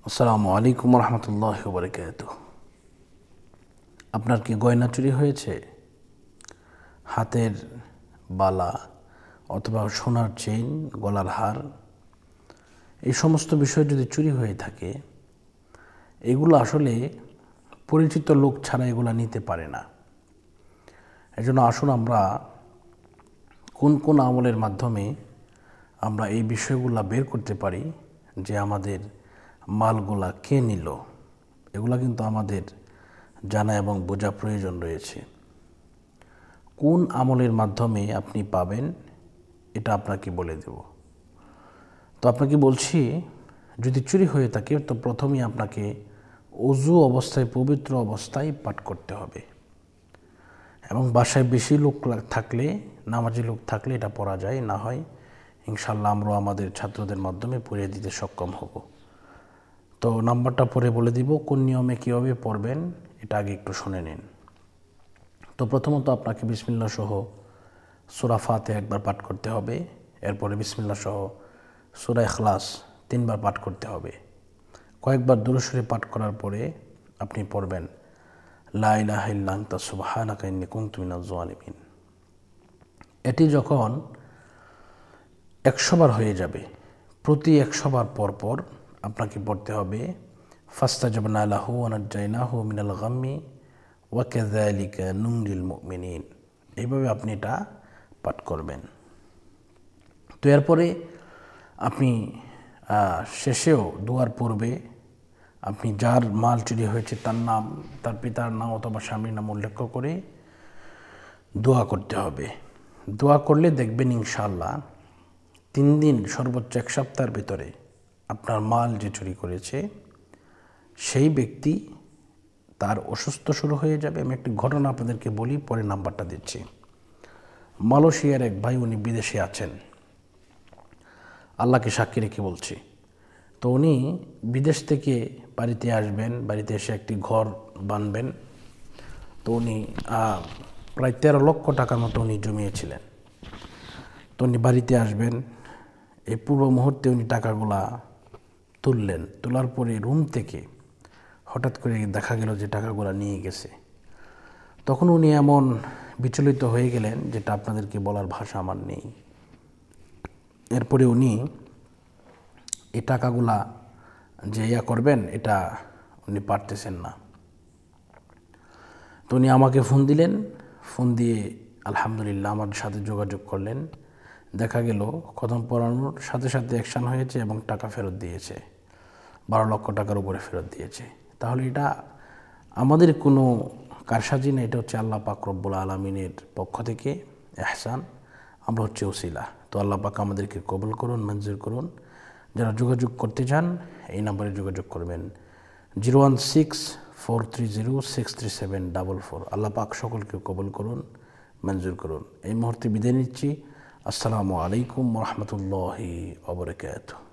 আসসালামু আলাইকুম রহমতুল্লাহি ওয়া বারাকাতুহু। আপনার কি গয়না চুরি হয়েছে? হাতের বালা অথবা সোনার চেইন, গলার হার, এই সমস্ত বিষয় যদি চুরি হয়ে থাকে, এগুলো আসলে পরিচিত লোক ছাড়া এগুলো নিতে পারে না। এজন্য আসুন আমরা কোন কোন আমলের মাধ্যমে আমরা এই বিষয়গুলো বের করতে পারি যে আমাদের মালগুলা কে নিল, এগুলা কিন্তু আমাদের জানা এবং বোঝা প্রয়োজন রয়েছে। কোন আমলের মাধ্যমে আপনি পাবেন এটা আপনাকে বলে দেব। তো আপনাকে বলছি, যদি চুরি হয়ে থাকে তো প্রথমেই আপনাকে অজু অবস্থায়, পবিত্র অবস্থায় পাঠ করতে হবে এবং বাসায় বেশি লোক থাকলে, নামাজি লোক থাকলে এটা পড়া যায়, না হয় ইনশাল্লাহ আমরা আমাদের ছাত্রদের মাধ্যমে পড়িয়ে দিতে সক্ষম হব। তো নাম্বারটা পরে বলে দিব, কোন নিয়মে কীভাবে পড়বেন এটা আগে একটু শুনে নিন। তো প্রথমত আপনাকে বিসমিল্লাহ সহ সূরা ফাতিহা একবার পাঠ করতে হবে। এরপরে বিসমিল্লাহ সহ সূরা ইখলাস 3 বার পাঠ করতে হবে। কয়েকবার দুরূদ শরীফ পাঠ করার পরে আপনি পড়বেন লা ইলাহা ইল্লা আনতা সুবহানাকা ইন্নী কুনতু মিনাজ জালিমিন। এটি যখন 100 বার হয়ে যাবে, প্রতি 100 বার পর পর আপনাকে পড়তে হবে ফাস্তাজাবনা লাহু ওয়া নাজ্জায়নাহু মিনাল গাম্মি ওয়া কাযালিকা নুনজিল মুমিনিন। এইভাবে আপনি এটা পাঠ করবেন। তো এরপরে আপনি শেষেও দোয়ার পূর্বে আপনি যার মাল চুরি হয়েছে তার নাম, তার পিতার নাম অথবা স্বামীর নাম উল্লেখ করে দোয়া করতে হবে। দোয়া করলে দেখবেন ইনশাআল্লাহ 3 দিন সর্বোচ্চ 1 সপ্তাহের ভিতরে আপনার মাল যে চুরি করেছে সেই ব্যক্তি তার অসুস্থ শুরু হয়ে যাবে। আমি একটি ঘটনা আপনাদেরকে বলি, পরে নাম্বারটা দিচ্ছি। মালয়েশিয়ার এক ভাই, উনি বিদেশে আছেন, আল্লাহকে সাক্ষী রেখে বলছি। তো উনি বিদেশ থেকে বাড়িতে আসবেন, বাড়িতে এসে একটি ঘর বানবেন। তো উনি প্রায় 13 লক্ষ টাকার মতো উনি জমিয়েছিলেন। তো উনি বাড়িতে আসবেন, এই পূর্ব মুহূর্তে উনি টাকাগুলা তুললেন। তোলার পরে রুম থেকে হঠাৎ করে দেখা গেল যে টাকাগুলা নিয়ে গেছে। তখন উনি এমন বিচলিত হয়ে গেলেন যেটা আপনাদেরকে বলার ভাষা আমার নেই। এরপরে উনি এই টাকাগুলা যে করবেন এটা উনি পারতেছেন না। তো উনি আমাকে ফোন দিলেন, ফোন দিয়ে আলহামদুলিল্লাহ আমার সাথে যোগাযোগ করলেন। দেখা গেল খতম পড়ানোর সাথে সাথে অ্যাকশান হয়েছে এবং টাকা ফেরত দিয়েছে, 12 লক্ষ টাকার উপরে ফেরত দিয়েছে। তাহলে এটা আমাদের কোনো কারসাজি না, এটা হচ্ছে আল্লাহ পাক রব্বুল আলামিনের পক্ষ থেকে ইহসান। আমরা হচ্ছে ওসিলা। তো আল্লাহ পাক আমাদেরকে কবুল করুন, মঞ্জুর করুন। যারা যোগাযোগ করতে চান এই নাম্বারে যোগাযোগ করবেন 01643063744। আল্লাহ পাক সকলকে কবুল করুন, মঞ্জুর করুন। এই মুহূর্তে বিদায় নিচ্ছি। আসসালামু আলাইকুম ওয়া রাহমাতুল্লাহি ওয়া বারাকাতুহু।